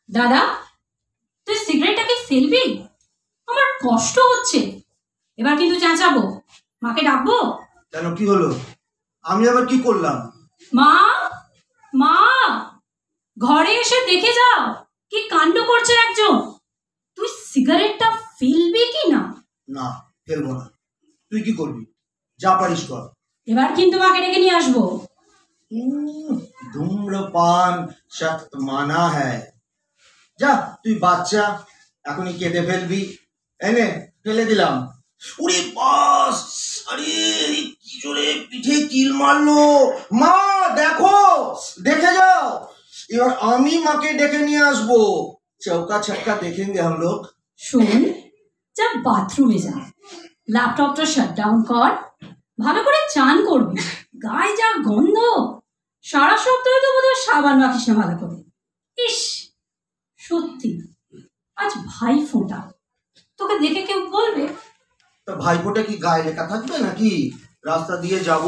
দাদা, তুই সিগারেটটাকে ফেলবি? আমার কষ্ট হচ্ছে। এবার কিন্তু চেঁচাবো। মাকে ডাকবো? কেন, কি হলো? আমি আবার কি করলাম? মা, মা, ঘরে এসে দেখে যাও কি কাণ্ড করছে একজন। তুই সিগারেটটা ফেলবি কি না? না, ফেলবো না। তুই কি করবি? যা পারিস কর। এবার কিন্তু মাকে ডেকে নিয়ে আসবো। ধূম্রপান সখ্ত মানা হ্যায়। যা, তুই বাচ্চা, এখনই কেটে ফেলবি। এনে ফেলে দিলাম। উরে বাস! আরে কি জোরে পিঠে কিল মারলো! মা দেখো, দেখে যাও। এবার আমি মাকে ডেকে নিয়ে আসবো। চৌকা ছক্কা देखेंगे हम लोग। শোন, যা বাথরুমে যা, ল্যাপটপটা শাট ডাউন কর, ভালো করে চান করবি। গায়ে যা গন্ধ, সারা সপ্তাহে তো বোধহয় সাবান মাখিস না ভালো করে। ইস, সত্যি আজ ভাই ফোঁটা, তোকে দেখে কেউ বলবে? তা ভাইফোঁটা কি গায়ে লেখা থাকবে নাকি? রাস্তা দিয়ে যাব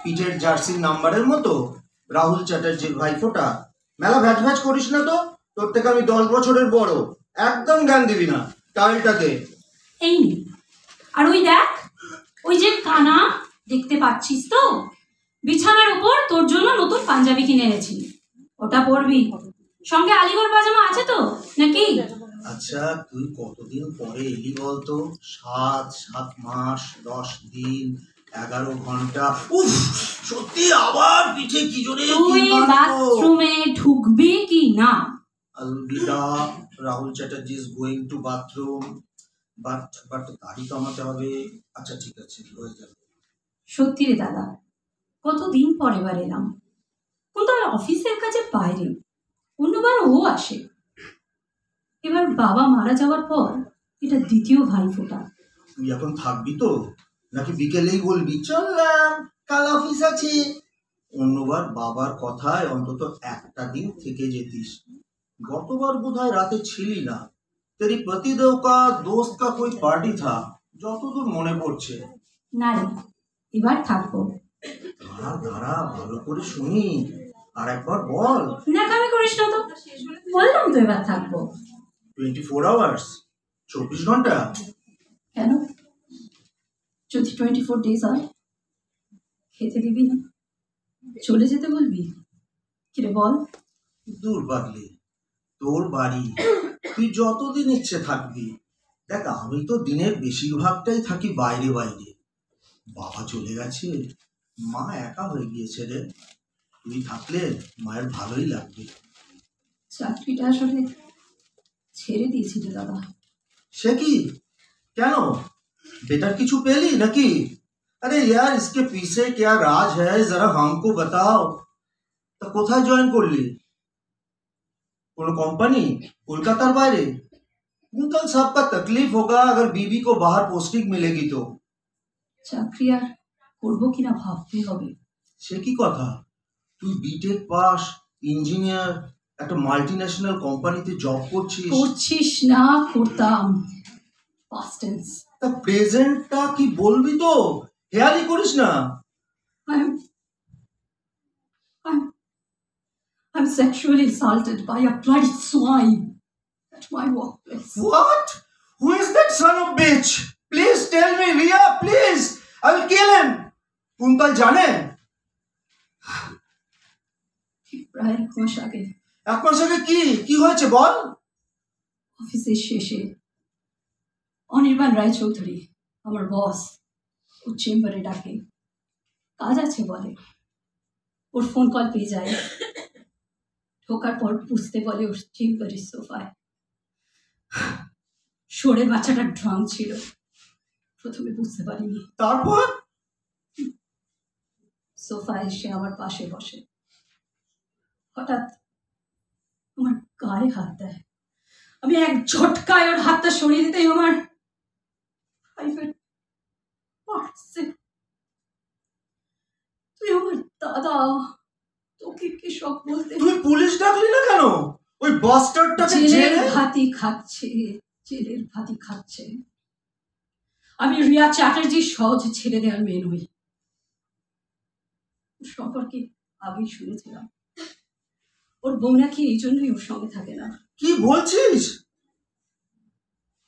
পিঠের জার্সির নাম্বারের মতো। রাহুল চ্যাটার্জির ভাইফোঁটা। মেলা ভ্যাট ভ্যাট করিস না তো। তোর থেকে আমি 10 বছরের বড়। একদম জ্ঞান দিবি না। টাইলটাকে এই নে। আর ওই দেখ, ওই যে কানা, দেখতে পাচ্ছিস তো? বিছানার উপর তোর জন্য নতুন পাঞ্জাবি কিনে এনেছি, ওটা পরবি। সঙ্গে আলিগড় পাজামা আছে তো নাকি? আচ্ছা, তুই কতদিন পরে এলি বলতো? 7 মাস 10 দিন 11 ঘন্টা। উফ, সত্যি আবার পিঠে কি জোরে তুই বাথরুমে ঢুকবি কি না? আলবিদা, Rahul Chatterjee is going to bathroom. But গাড়ি কমাতে হবে। আচ্ছা ঠিক আছে, হয়ে যাবে। সত্যি রে দাদা, কতদিন পর এবার এলাম, কিন্তু আর অফিসের কাজে বাইরে। অন্যবার ও আসে, এবার বাবা মারা যাওয়ার পর এটা দ্বিতীয় ভাই ফোঁটা। তুই এখন থাকবি তো, নাকি বিকেলেই বলবি চললাম, কাল অফিস আছে? অন্যবার বাবার কথায় অন্তত একটা দিন থেকে যেতিস। গতবার বোধহয় রাতে ছিলি না। তেরি প্রতিদেব কা দোস্ত কা কোই পার্টি থা, যতদূর মনে পড়ছে। না রে, এবার থাকবো। দাঁড়া দাঁড়া, ভালো করে শুনি। আর একবার বল। ন্যাকামি করিস না তো, বললাম তো এবার থাকবো। 24 আওয়ার্স, 24 ঘন্টা? কেন, যদি 24 ডেজ হয়? খেতে দিবি না? চলে যেতে বলবি? কিরে বল। দূর পাগলি, তোর বাড়ি, তুই যতদিন ইচ্ছে থাকবি। দেখ, আমি তো দিনের বেশিরভাগটাই থাকি বাইরে বাইরে। বাবা চলে গেছে, মা একা হয়ে গিয়েছে রে। তুই থাকলে মায়ের ভালোই লাগবে। চাকরিটা আসলে ছেড়ে দিয়েছি রে দাদা। সে কি? কেন? বেটার কিছু পেলি নাকি? আরে यार, इसके पीछे क्या राज है, जरा हमको बताओ। তা কোথায় জয়েন করলি? কোনো কোম্পানি কলকাতার বাইরে? अंकल सबका तकलीफ होगा अगर बीवी को बाहर पोस्टिंग मिलेगी तो। চাকরি আর করবো কিনা ভাবতে হবে। সে কি কথা? তুই বিটেক পাস, ইঞ্জিনিয়ার, একটা মাল্টিন্যাশনাল কোম্পানিতে জব করছিস। করছিস না, করতাম। Past tense. তা প্রেজেন্টটা কি বলবি তো? হেয়ালি করিস না। I'm I'm I'm sexually assaulted by a bloody swine at my workplace. What? Who is that son of bitch? Please tell me, Ria, please. I will kill him. Kuntal জানে? ঠিক প্রায় 1 মাস আগে। 1 মাস আগে কি কি হয়েছে বল? অফিসের শেষে অনির্বাণ রায়চৌধুরী, আমার বস, ওর চেম্বারে ডাকে। কাজ আছে বলে। ওর ফোন কল পেয়ে যায়। ঢোকার পর বুঝতে বলে ওর চেম্বারের সোফায় শোরের বাচ্চাটা ড্রাম ছিল। প্রথমে বুঝতে পারিনি। তারপর? সোফায় এসে আমার পাশে বসে। হঠাৎ আমার গায়ে হাত দেয়। আমি এক ঝটকায় ওর হাতটা সরিয়ে দিতেই আমার প্রাইভেট পার্টসে। তুই আমার দাদা, তোকে কি সব বলতে? তুই পুলিশ ডাকলি না কেন? ওই বাস্টারটাকে জেলের ভাতি খাচ্ছে, জেলের ভাতি খাচ্ছে। আমি রিয়া চ্যাটার্জি সহজে ছেড়ে দেওয়ার মেয়ে নই। সম্পর্কে আগেই শুনেছিলাম। ওর বউ নাকি এই জন্যই ওর সঙ্গে থাকে না। কি বলছিস?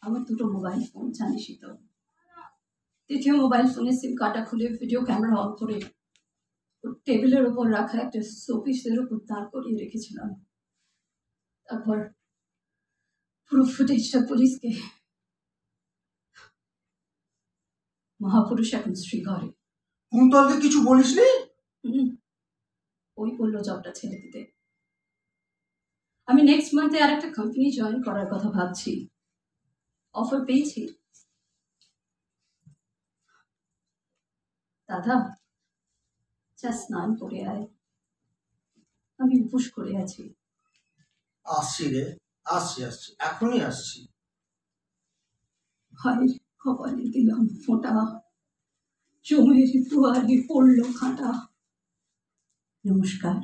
আমার দুটো মোবাইল ফোন, জানিসই তো। তৃতীয় মোবাইল ফোনের সিম কার্ডটা খুলে ভিডিও ক্যামেরা অন করে টেবিলের ওপর রাখা একটা শোপিসের উপর দাঁড় করিয়ে রেখেছিলাম। তারপর পুরো ফুটেজটা পুলিশকে। মহাপুরুষ এখন শ্রীঘরে। কুন্তলকে কিছু বলিসনি? ওই বললো জবটা ছেড়ে দিতে। আমি নেক্সট মান্থে আর একটা কোম্পানি জয়েন করার কথা ভাবছি। অফার পেয়েছি। দাদা, যা স্নান করে আয়, আমি উপোস করে আছি। আসছি রে, আসছি এখনই আসছি। ভাইয়ের কপালে দিলাম ফোঁটা, জমের দুয়ারে পড়লো খাঁটা। নমস্কার।